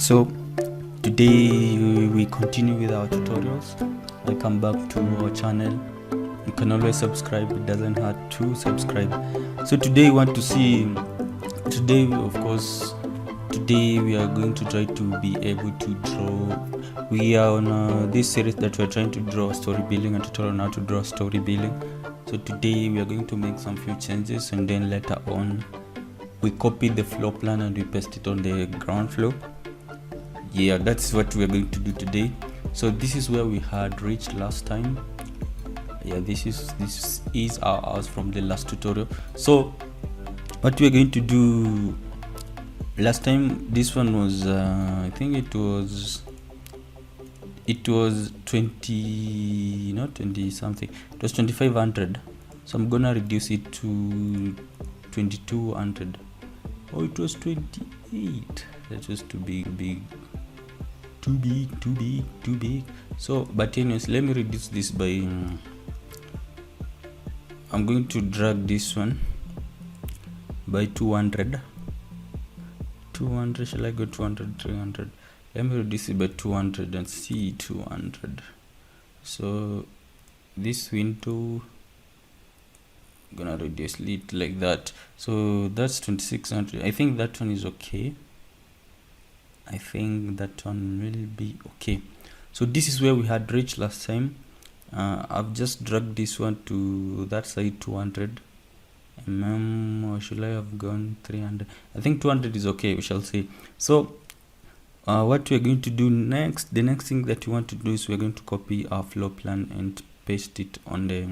So today we continue with our tutorials. Welcome back to our channel. You can always subscribe, it doesn't hurt to subscribe. So today we want to see, today we are going to try to be able to draw. We are on this series that we're trying to draw story building, a tutorial on how to draw story building. So today we are going to make some few changes, and then later on we copy the floor plan and we paste it on the ground floor. Yeah, that's what we're going to do today. So this is where we had reached last time. Yeah, this is our house from the last tutorial. So what we're going to do last time, this one was I think it was 20, not 20 something, it was 2500. So I'm gonna reduce it to 2200. Oh, it was 28. That was too big. Too big. So but anyways, let me reduce this by I'm going to drag this one by 200. Shall I go 200, 300? Let me reduce it by 200 and see 200. So this window, I'm gonna reduce it like that. So that's 2600. I think that one is okay. I think that one will be okay. So this is where we had reached last time. I've just dragged this one to that side, 200 or should I have gone 300? I think 200 is okay, we shall see. So what we're going to do next, the next thing that we want to do is we're going to copy our floor plan and paste it on the,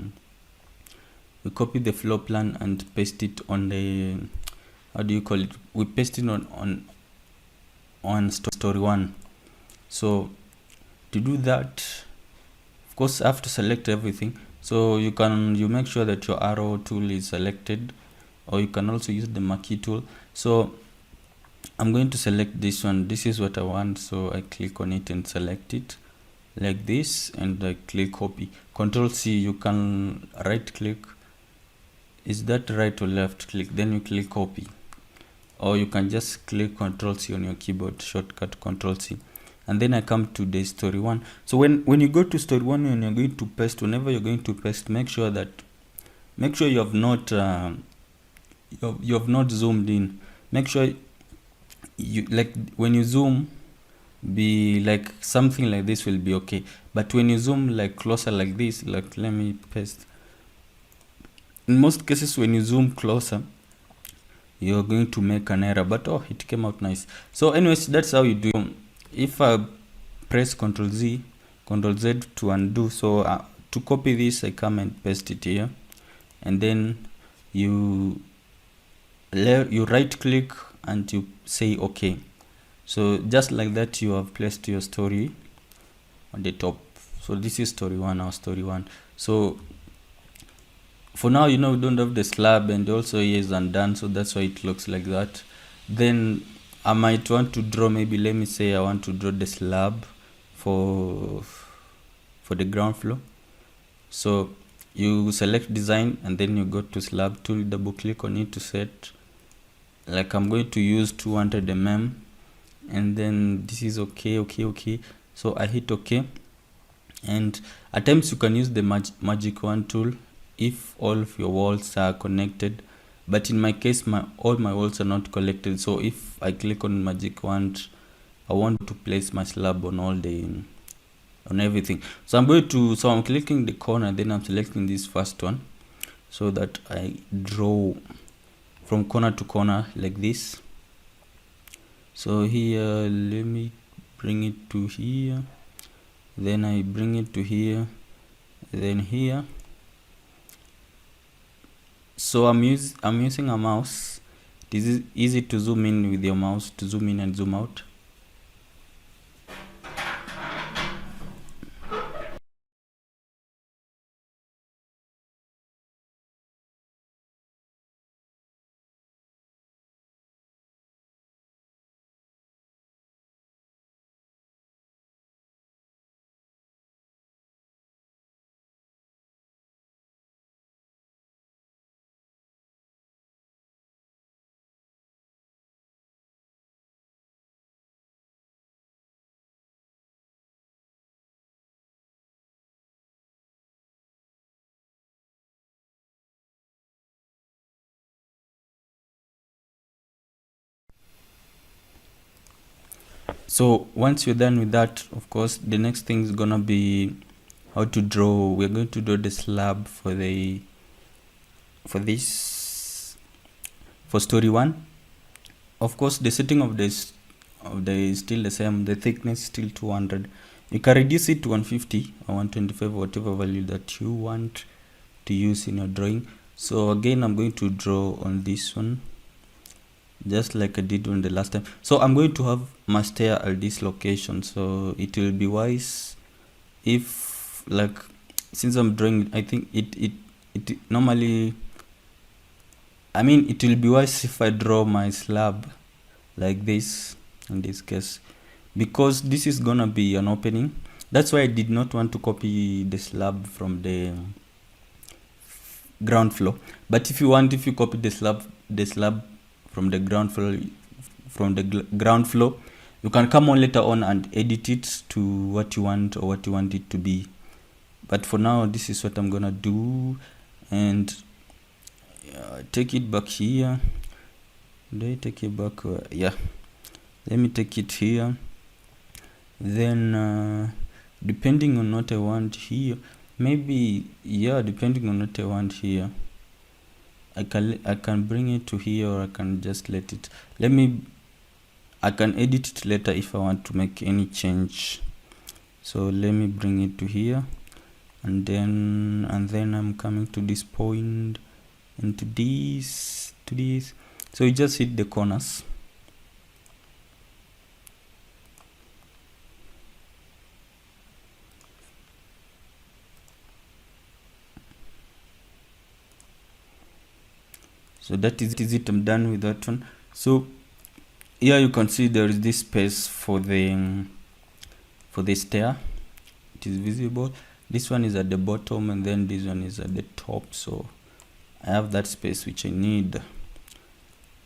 we copy the floor plan and paste it on the, how do you call it, we paste it on story 1. So to do that, of course I have to select everything. So you make sure that your arrow tool is selected, or you can also use the marquee tool. So I'm going to select this one. This is what I want, so I click on it and select it like this, and I click copy. Control C. You can right click, is that right or left click, then you click copy, or you can just click Control C on your keyboard, shortcut Control C, and then I come to the story 1. So when you go to story 1 and you're going to paste, whenever you're going to paste, make sure you have not you have not zoomed in. Make sure you, like, when you zoom, be like something like this will be okay, but when you zoom like closer like this, like, let me paste, in most cases when you zoom closer you're going to make an error, but oh, it came out nice. So anyways, that's how you do. If I press Ctrl Z to undo, so to copy this, I come and paste it here, and then you right click and you say okay. So just like that, you have placed your story on the top. So this is story 1, our story 1. So for now, we don't have the slab, and also here is undone, so that's why it looks like that. Then I might want to draw, maybe let me say I want to draw the slab for the ground floor. So you select design, and then you go to slab tool, double click on it to set, like I'm going to use 200 mm, and then this is okay. So I hit okay, and at times you can use the magic wand tool if all of your walls are connected, but in my case all my walls are not connected. So if I click on magic wand, I want to place my slab on on everything. So I'm clicking the corner, then I'm selecting this first one, so that I draw from corner to corner like this. So here, let me bring it to here, then I bring it to here, then here. So I'm using a mouse. This is easy to zoom in with your mouse, to zoom in and zoom out. So once you're done with that, of course, the next thing is gonna be how to draw. We're going to draw the slab for story 1. Of course, the setting of this is still the same. The thickness is still 200. You can reduce it to 150 or 125, whatever value that you want to use in your drawing. So again, I'm going to draw on this one, just like I did on the last time. So I'm going to have my stair at this location. So it will be wise if, like, since I'm drawing, I think it normally, I mean, it will be wise if I draw my slab like this in this case, because this is gonna be an opening. That's why I did not want to copy the slab from the ground floor. But if you copy the slab from the ground floor, you can come on later on and edit it to what you want or what you want it to be. But for now, this is what I'm gonna do, and take it back here. Do I take it back? Yeah, let me take it here. Then depending on what I want here, maybe, yeah, depending on what I want here, I can bring it to here, or I can just let it. I can edit it later if I want to make any change. So let me bring it to here, and then I'm coming to this point and to this. So you just hit the corners. So that is it. I'm done with that one. So here you can see there is this space for the stair. It is visible. This one is at the bottom, and then this one is at the top. So I have that space which I need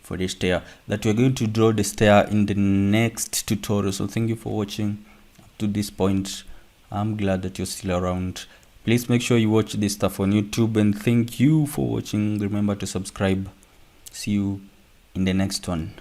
for the stair. That we're going to draw the stair in the next tutorial. So thank you for watching up to this point. I'm glad that you're still around. Please make sure you watch this stuff on YouTube, and thank you for watching. Remember to subscribe. See you in the next one.